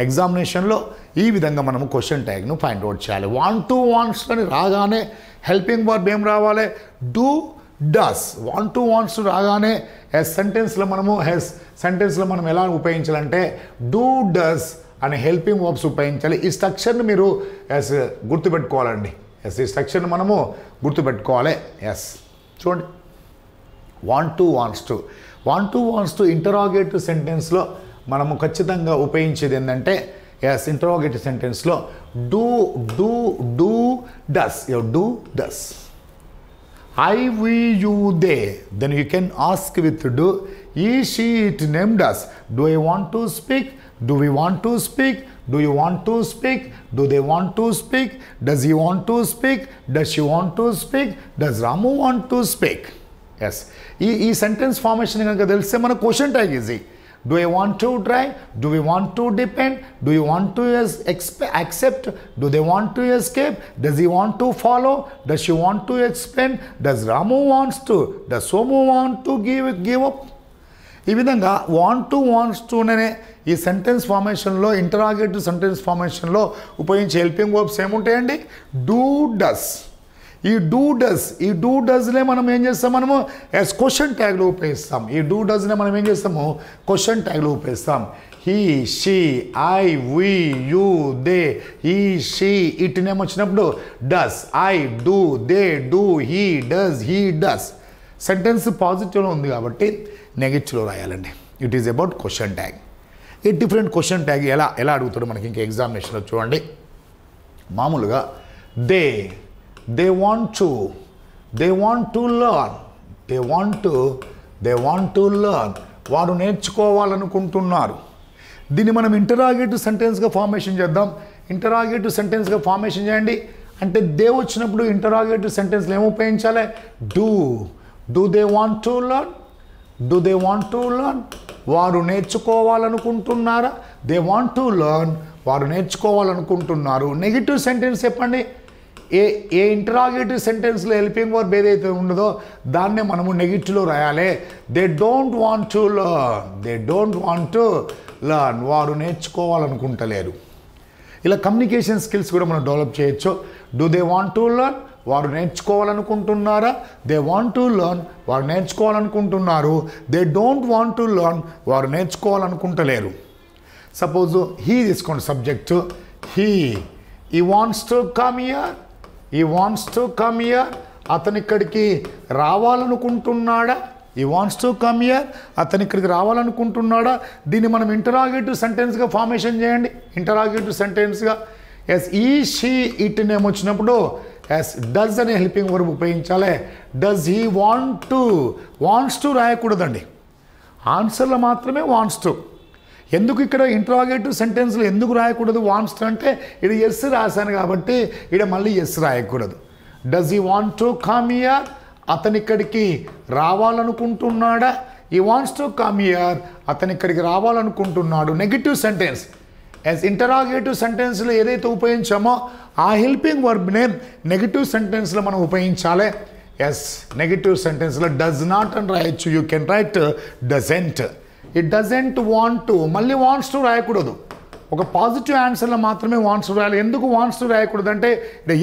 ఎగ్జామినేషన్లో ఈ విధంగా మనము question ట్యాగ్ను find out చేయాలి. Wants అని రాగానే హెల్పింగ్ వర్బ్ ఏం రావాలి? Do does. వాంట్స్ రాగానే సెంటెన్స్లో మనం ఎలా ఉపయోగించాలంటే డూ డస్ అనే హెల్పింగ్ వర్బ్స్ ఉపయోగించాలి. ఈ స్ట్రక్చర్ని మీరు గుర్తుపెట్టుకోవాలండి. ఈ స్ట్రక్చర్ని మనము గుర్తుపెట్టుకోవాలి. చూడండి, వాంట్స్ టు ఇంటరాగేటివ్ సెంటెన్స్లో మనము ఖచ్చితంగా ఉపయోగించేది ఏంటంటే ఇంటరాగేటివ్ సెంటెన్స్లో do does. I, we, you, they. Then you can ask with do. He, she, it, named us. Do I want to speak? Do we want to speak? Do you want to speak? Do they want to speak? Does he want to speak? Does she want to speak? Does Ramu want to speak? Yes. ఈ sentence formation కనుక తెలిస్తే మన question tag easy. Do I want to drive? Do we want to depend? Do you want to accept? Do they want to escape? Does he want to follow? Does she want to explain? Does Ramu wants to? Does Somu want to give up? ఈ విధంగా wants to అనే ఈ sentence ఫార్మేషన్లో interrogative sentence ఫార్మేషన్లో ఉపయోగించే helping verbs ఏముంటాయండి? Do does. ఈ do డస్నే మనం ఏం చేస్తాం? మనము క్వశ్చన్ ట్యాగ్లో ఉపయోగిస్తాం. ఈ డూ డస్నే మనం ఏం చేస్తాము? క్వశ్చన్ ట్యాగ్లో ఉపయోగిస్తాం. He, she, I, we, you, they. He, she, it name వచ్చినప్పుడు does. I do, they do, he does, he does. Sentence పాజిటివ్లో ఉంది కాబట్టి నెగిటివ్లో రాయాలండి. It is about question tag. ఈ డిఫరెంట్ క్వశ్చన్ ట్యాగ్ ఎలా అడుగుతాడు మనకి ఇంకా ఎగ్జామినేషన్లో చూడండి. మామూలుగా they want to learn. వారు నేర్చుకోవాలనుకుంటున్నారు. దీన్ని మనం ఇంటరాగేటివ్ సెంటెన్స్గా ఫార్మేషన్ చేద్దాం. ఇంటరాగేటివ్ సెంటెన్స్గా ఫార్మేషన్ చేయండి అంటే దే వచ్చినప్పుడు ఇంటరాగేటివ్ సెంటెన్స్లో ఏమి ఉపయోగించాలి? Do they want to learn? వారు నేర్చుకోవాలనుకుంటున్నారా? They want to learn. వారు నేర్చుకోవాలనుకుంటున్నారు. నెగిటివ్ సెంటెన్స్ చెప్పండి. ఏ ఇంటరాగేటివ్ సెంటెన్స్లో హెల్పింగ్ వర్బ్ ఏదైతే ఉండదో దాన్నే మనము నెగిటివ్లో రాయాలి. They don't want to learn. వారు నేర్చుకోవాలనుకుంటలేరు. ఇలా కమ్యూనికేషన్ స్కిల్స్ కూడా మనం డెవలప్ చేయొచ్చు. Do they want to learn? వారు నేర్చుకోవాలనుకుంటున్నారా? They want to learn. వారు నేర్చుకోవాలనుకుంటున్నారు. They don't want to learn. వారు నేర్చుకోవాలనుకుంటలేరు. సపోజ్ హీ తీసుకోండి subject. He wants to come here. అతను ఇక్కడికి రావాలనుకుంటున్నాడా? ఈ వాంట్స్ టు కమ్ హియర్. అతను ఇక్కడికి రావాలనుకుంటున్నాడా? దీన్ని మనం ఇంటరాగేటివ్ సెంటెన్స్గా ఫార్మేషన్ చేయండి. ఇంటరాగేటివ్ సెంటెన్స్గా ఈ, షీ, ఇట్ నేమ్ వచ్చినప్పుడు డస్ అనే హెల్పింగ్ వర్బ్ ఉపయోగించాలి. డస్ హీ వాంట్స్ టు రాయకూడదండి. ఆన్సర్లో మాత్రమే వాంట్స్ టు. ఎందుకు ఇక్కడ ఇంటరాగేటివ్ సెంటెన్స్లో ఎందుకు రాయకూడదు వాంట్స్ టు అంటే ఇది ఎస్ రాశాను కాబట్టి ఇక్కడ మళ్ళీ ఎస్ రాయకూడదు. Does he want to come here? అతను ఇక్కడికి రావాలనుకుంటున్నాడా? ఈ వాంట్స్ టు కమ్ హియర్, అతను ఇక్కడికి రావాలనుకుంటున్నాడు. Negative sentence. యాజ్ ఇంటరాగేటివ్ సెంటెన్స్లో ఏదైతే ఉపయోగించామో ఆ హెల్పింగ్ వర్బ్నే నెగిటివ్ సెంటెన్స్లో మనం ఉపయోగించాలి. ఎస్, నెగిటివ్ సెంటెన్స్లో డస్ నాట్ అని రాయొచ్చు. You can write doesn't. It doesn't want to, మళ్ళీ వాంట్స్ టు రాయకూడదు. ఒక పాజిటివ్ ఆన్సర్లో మాత్రమే వాంట్స్ టు రాయాలి. ఎందుకు వాంట్స్ టు రాయకూడదు అంటే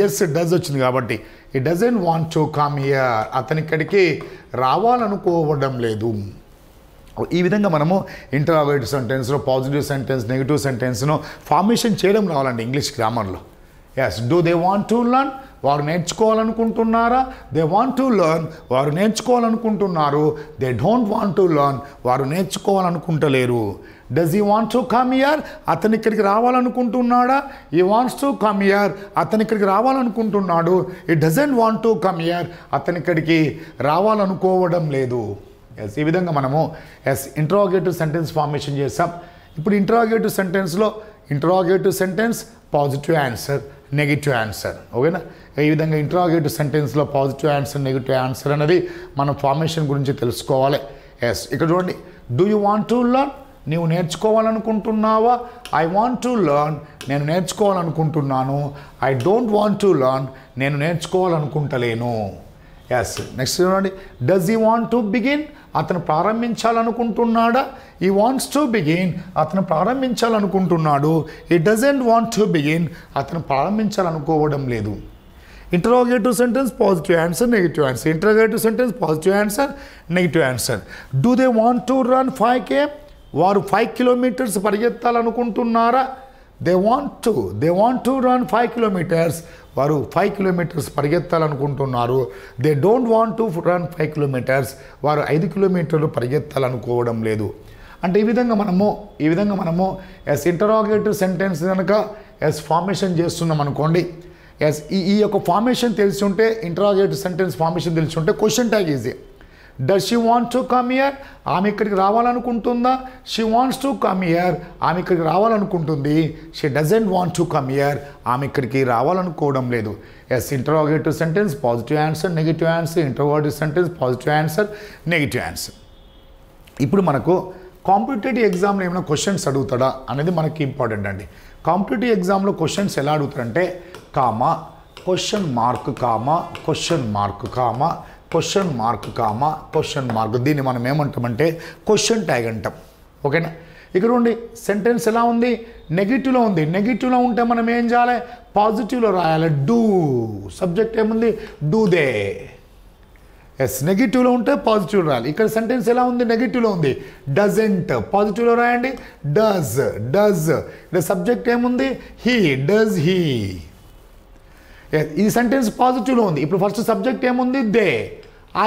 ఎస్ డస్ వచ్చింది కాబట్టి. It doesn't want to come here, అతని ఇక్కడికి రావాలనుకోవడం లేదు. ఈ విధంగా మనము ఇంటరాగేటివ్ సెంటెన్స్లో పాజిటివ్ సెంటెన్స్, నెగిటివ్ సెంటెన్స్ను ఫార్మేషన్ చేయడం రావాలండి ఇంగ్లీష్ గ్రామర్లో. Yes, do they want to learn, వారు నేర్చుకోవాలనుకుంటున్నారా? దే వాంట్ టు లర్న్, వారు నేర్చుకోవాలనుకుంటున్నారు. They don't want to learn, వారు నేర్చుకోవాలనుకుంటలేరు. Does he want to come here, అతను ఇక్కడికి రావాలనుకుంటున్నాడా? He wants to come here, అతను ఇక్కడికి రావాలనుకుంటున్నాడు. He doesn't want to come here, అతను ఇక్కడికి రావాలనుకోవడం లేదు. ఎస్, ఈ విధంగా మనము ఇంటరాగేటివ్ సెంటెన్స్ ఫార్మేషన్ చేసాం. ఇప్పుడు ఇంటరాగేటివ్ సెంటెన్స్లో interrogative sentence, positive answer, negative answer. ఓకేనా? ఈ విధంగా ఇంటరాగేటివ్ సెంటెన్స్లో పాజిటివ్ ఆన్సర్, నెగిటివ్ ఆన్సర్ అనేది మనం ఫార్మేషన్ గురించి తెలుసుకోవాలి. ఎస్, ఇక్కడ చూడండి. Do you want to learn, నీవు నేర్చుకోవాలనుకుంటున్నావా? ఐ వాంట్ టు లర్న్, నేను నేర్చుకోవాలనుకుంటున్నాను. I don't want to learn, నేను నేర్చుకోవాలనుకుంటలేను. ఎస్, నెక్స్ట్ చూడండి. Does he want to begin, అతను ప్రారంభించాలనుకుంటున్నాడా? ఈ వాంట్స్ టు బిగిన్, అతను ప్రారంభించాలనుకుంటున్నాడు. ఈ డజంట్ వాంట్ టు బిగిన్, అతను ప్రారంభించాలనుకోవడం లేదు. Interrogative sentence positive answer, negative answer. Interrogative sentence positive answer, negative answer. Do they want to run 5K, వారు 5 కిలోమీటర్స్ పరిగెత్తాలనుకుంటున్నారా? They want to run 5 kilometres, వారు 5 kilometres పరిగెత్తాలనుకుంటున్నారు. They don't want to run 5 kilometres, వారు 5 కిలోమీటర్లు పరిగెత్తాలనుకోవడం లేదు. అంటే ఈ విధంగా మనము ఎస్ ఇంటరాగేటివ్ సెంటెన్స్ కనుక ఎస్ ఫార్మేషన్ చేస్తున్నాం అనుకోండి. ఎస్, ఈ యొక్క ఫార్మేషన్ తెలిసి ఉంటే, ఇంటరాగేటివ్ సెంటెన్స్ ఫార్మేషన్ తెలిసి ఉంటే question tag easy. Does she want to come here, ఆమె ఇక్కడికి రావాలనుకుంటుందా? She wants to come here, ఆమె ఇక్కడికి రావాలనుకుంటుంది. She doesn't want to come here, ఆమె ఇక్కడికి రావాలనుకోవడం లేదు. Yes, interrogative sentence positive answer, negative answer. Interrogative sentence positive answer, negative answer. ఇప్పుడు మనకు కాంపిటేటివ్ ఎగ్జామ్లో ఏమైనా క్వశ్చన్స్ అడుగుతాడా అనేది మనకి ఇంపార్టెంట్ అండి. కాంపిటేటివ్ ఎగ్జామ్లో క్వశ్చన్స్ ఎలా అడుగుతారంటే comma, question mark, comma, question mark, comma, question mark, comma, question mark. దీన్ని మనం ఏమంటామంటే క్వశ్చన్ ట్యాగ్ అంటాం. ఓకేనా? ఇక్కడ ఉండి సెంటెన్స్ ఎలా ఉంది? నెగిటివ్లో ఉంది. నెగిటివ్లో ఉంటే మనం ఏం చేయాలి? పాజిటివ్లో రాయాలి. డూ, సబ్జెక్ట్ ఏముంది? Do they. ఎస్, నెగిటివ్లో ఉంటే పాజిటివ్ రాయాలి. ఇక్కడ సెంటెన్స్ ఎలా ఉంది? నెగిటివ్లో ఉంది. డజంట్, పాజిటివ్లో రాయండి. డస్. ఇక్కడ సబ్జెక్ట్ ఏముంది? He, does he. ఈ సెంటెన్స్ పాజిటివ్లో ఉంది. ఇప్పుడు ఫస్ట్ సబ్జెక్ట్ ఏముంది? They.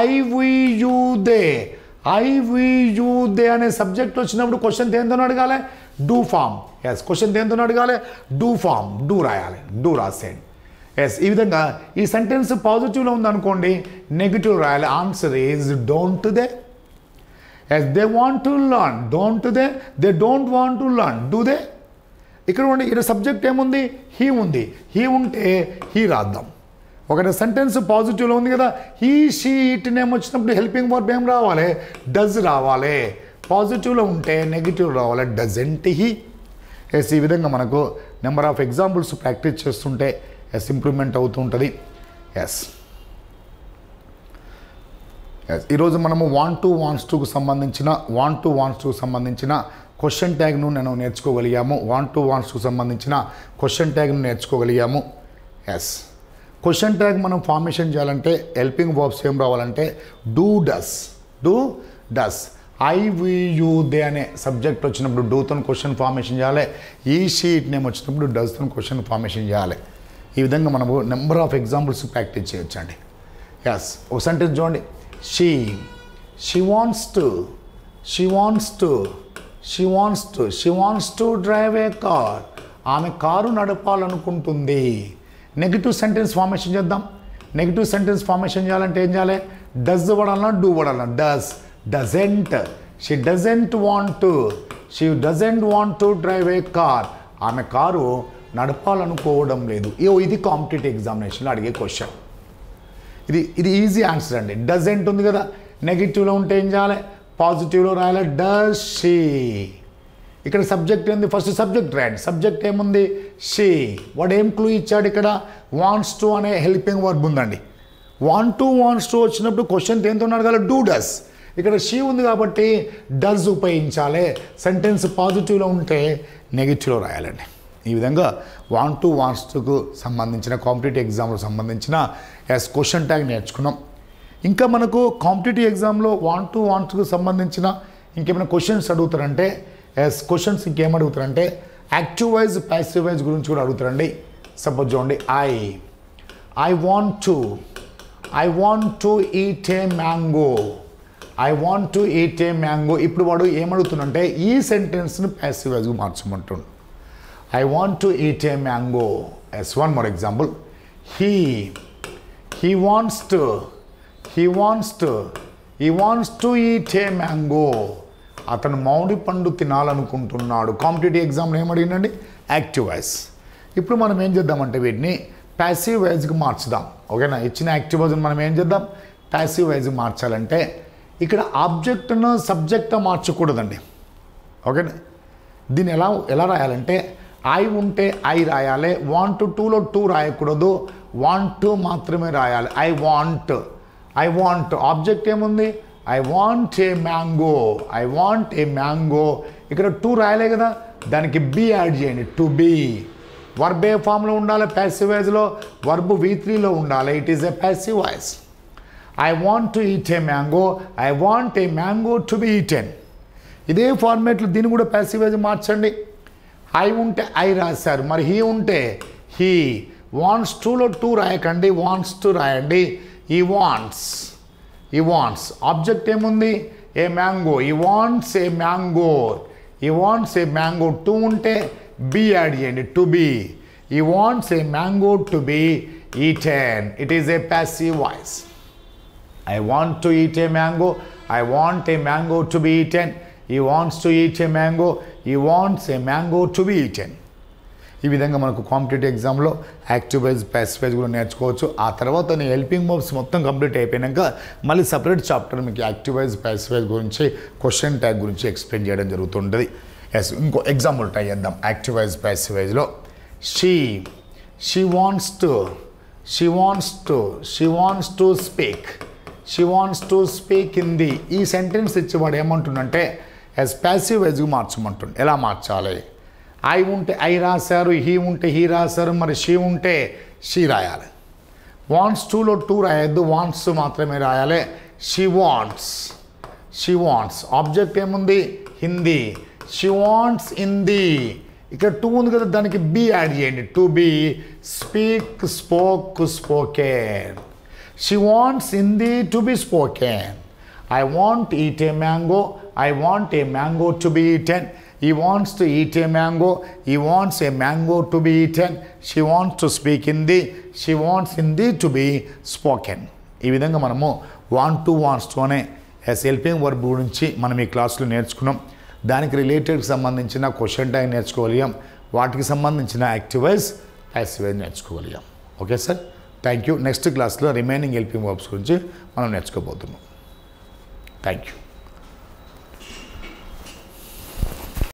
I we you they. I we you they అనే సబ్జెక్ట్ వచ్చినప్పుడు క్వశ్చన్ దేంతో అడగాలి? Do form. ఎస్, క్వశ్చన్ దేంతో అడగాలి? డూ ఫామ్, డూ రాయాలి. డూ రాసేయండి. ఎస్, ఈ విధంగా ఈ సెంటెన్స్ పాజిటివ్లో ఉందనుకోండి, నెగిటివ్ రాయాలి. Answer is don't they. Yes, they want to learn, don't they. They don't want to learn, do they. ఇక్కడ ఉండి ఇక్కడ సబ్జెక్ట్ ఏముంది? హీ ఉంది. హీ ఉంటే హీ రాద్దాం. ఒక సెంటెన్స్ పాజిటివ్లో ఉంది కదా, హీ, షీ, ఇట్ నేమ్ వచ్చినప్పుడు హెల్పింగ్ వర్బ్ ఏం రావాలి? డస్ రావాలి. పాజిటివ్లో ఉంటే నెగిటివ్ రావాలి. Doesn't he. ఎస్, ఈ విధంగా మనకు నెంబర్ ఆఫ్ ఎగ్జాంపుల్స్ ప్రాక్టీస్ చేస్తుంటే ఎస్ ఇంప్రూవ్మెంట్ అవుతూ ఉంటుంది. ఎస్, ఈరోజు మనము వాంట్ టు వాంట్స్ టుకు సంబంధించిన క్వశ్చన్ ట్యాగ్ను నేను నేర్చుకోగలిగాము. వాంట్ టు వాంట్స్ టుకు సంబంధించిన క్వశ్చన్ ట్యాగ్ను నేర్చుకోగలిగాము. ఎస్, క్వశ్చన్ ట్యాగ్ మనం ఫార్మేషన్ చేయాలంటే హెల్పింగ్ వర్బ్స్ ఏం రావాలంటే do does. I we you they అనే సబ్జెక్ట్ వచ్చినప్పుడు డూతో క్వశ్చన్ ఫార్మేషన్ చేయాలి. ఈ షీట్ నేమ్ వచ్చినప్పుడు డస్తో క్వశ్చన్ ఫార్మేషన్ చేయాలి. ఈ విధంగా మనము నెంబర్ ఆఫ్ ఎగ్జాంపుల్స్ ప్రాక్టీస్ చేయొచ్చండి. ఎస్, ఒక సెంటెన్స్ చూడండి. She wants to drive a car, ఆమె కారు నడపాలనుకుంటుంది. నెగిటివ్ సెంటెన్స్ ఫార్మేషన్ చేద్దాం. నెగిటివ్ సెంటెన్స్ ఫార్మేషన్ చేయాలంటే ఏం చేయాలి? డస్ పడాలన్నా, డూ పడాలన్నా. Doesn't. She doesn't want to drive a car, ఆమె కారు నడపాలనుకోవడం లేదు. ఇది కాంపిటేటివ్ ఎగ్జామినేషన్లో అడిగే క్వశ్చన్. ఇది ఈజీ ఆన్సర్ అండి. డజంట్ ఉంది కదా, నెగిటివ్లో ఉంటే ఏం చేయాలి? పాజిటివ్లో రాయాలి డస్ షీ. ఇక్కడ సబ్జెక్ట్ ఏంది, ఫస్ట్ సబ్జెక్ట్ రాయండి. సబ్జెక్ట్ ఏముంది, షీ. వాడు ఏం క్లూ ఇచ్చాడు, ఇక్కడ వాంట్స్ టు అనే హెల్పింగ్ వర్బ్ ఉందండి. వాంట్స్ టు వచ్చినప్పుడు క్వశ్చన్ దేంతో అడగాలి, డూ డస్. ఇక్కడ షీ ఉంది కాబట్టి డస్ ఉపయోగించాలి. సెంటెన్స్ పాజిటివ్లో ఉంటే నెగిటివ్లో రాయాలండి. ఈ విధంగా వాంట్స్ టుకు సంబంధించిన కాంపిటేటివ్ ఎగ్జామ్కు సంబంధించిన క్వశ్చన్ ట్యాగ్ నేర్చుకున్నాం. ఇంకా మనకు కాంపిటేటివ్ ఎగ్జామ్లో వాంట్స్కు సంబంధించిన ఇంకేమైనా క్వశ్చన్స్ అడుగుతారంటే క్వశ్చన్స్ ఇంకేం అడుగుతారంటే యాక్టివ్ వైజ్ ప్యాసివ్ వైజ్ గురించి కూడా అడుగుతారండి. సపోజ్ చూడండి, I want to eat a mango. I want to eat a mango. ఇప్పుడు వాడు ఏమడుగుతుందంటే ఈ సెంటెన్స్ని ప్యాసివ్ వైజ్గా మార్చమంటుండు. I want to eat a mango. One more example, he wants to eat a mango. అతను మామిడి పండు తినాలనుకుంటున్నాడు. కాంపిటేటివ్ ఎగ్జామ్లో ఏమడిగినండి, యాక్టివ్ వైజ్. ఇప్పుడు మనం ఏం చేద్దామంటే వీటిని ప్యాసివ్ వైజ్కి మార్చుదాం. ఓకేనా, ఇచ్చిన యాక్టివ్ వైజ్ మనం ఏం చేద్దాం, ప్యాసివ్ వైజ్కి మార్చాలంటే ఇక్కడ ఆబ్జెక్ట్ను సబ్జెక్ట్ మార్చకూడదండి. ఓకేనా, దీన్ని ఎలా రాయాలంటే ఐ ఉంటే ఐ రాయాలి, వాంట్ టూలో టూ రాయకూడదు, వాంట్ మాత్రమే రాయాలి. ఐ వాంట్ ఆబ్జెక్ట్ ఏముంది, ఐ వాంట్ ఏ మ్యాంగో. ఇక్కడ టూ రాయలే కదా, దానికి బి యాడ్ చేయండి, టు బీ. వర్బ్ ఏ ఫామ్లో ఉండాలి, ప్యాసివ్ వైజ్లో వర్బ్ V3లో ఉండాలి. It is a passive voice. I want to eat a mango, I want a mango to be eaten. ఇదే ఫార్మేట్లో దీన్ని కూడా ప్యాసివ్ వైజ్ మార్చండి. ఐ ఉంటే ఐ రాశారు, మరి హీ ఉంటే హీ. వాంట్స్ టూలో టూ రాయకండి, వాంట్స్ టు రాయండి. ఈ వాంట్స్ ఆబ్జెక్ట్ ఏముంది, a mango. He wants a mango. To ఉంటే బి యాడ్ చేయండి, to be. He wants a mango to be eaten. It is a passive voice. I want to eat a mango, I want a mango to be eaten. He wants to eat a mango. He wants a mango to be eaten. ఈ విధంగా మనకు competitive ఎగ్జామ్లో active voice passive wise కూడా నేర్చుకోవచ్చు. ఆ తర్వాత నేను helping verbs మొత్తం కంప్లీట్ అయిపోయాక మళ్ళీ సపరేట్ చాప్టర్ మీకు యాక్టివ్ వైజ్ ప్యాసివ్ వైజ్ గురించి క్వశ్చన్ ట్యాగ్ గురించి ఎక్స్ప్లెయిన్ చేయడం జరుగుతుంటుంది. ఇంకో ఎగ్జాంపుల్ ట్రై చేద్దాం. యాక్టివ్ వైజ్ ప్యాసివ్ వైజ్లో she wants to speak Hindi. ఈ సెంటెన్స్ ఇచ్చేవాడు ఏమంటుండంటే ప్యాసివ్ వైజ్గా మార్చమంటుండు. ఎలా మార్చాలి, ఐ ఉంటే ఐ రాశారు, హీ ఉంటే హీ రాశారు, మరి షీ ఉంటే షీ రాయాలి. వాంట్స్ టూలో టూ రాయద్దు, వాంట్స్ మాత్రమే రాయాలి. షీ వాంట్స్ ఆబ్జెక్ట్ ఏముంది, హిందీ. She wants Hindi. ఇక్కడ టూ ఉంది కదా, దానికి బి యాడ్ చేయండి, to B. Spoken. She wants Hindi to be spoken. I want to eat a mango. I want a mango to be eaten. He wants to eat a mango. He wants a mango to be eaten. She wants to speak Hindi. She wants Hindi to be spoken. ఈ విధంగా మనము wants to అనే helping verb గురించి మనం ఈ క్లాస్లో నేర్చుకున్నాం. దానికి రిలేటెడ్కి సంబంధించిన క్వశ్చన్ ట్యాగ్ నేర్చుకోగలిగాం. వాటికి సంబంధించిన యాక్టివ్ వైజ్ ప్యాసివ్ వైజ్ నేర్చుకోగలిగాం. Okay sir, thank you. Next క్లాస్లో రిమైనింగ్ హెల్పింగ్ వర్బ్స్ గురించి మనం నేర్చుకోబోతున్నాం. Thank you.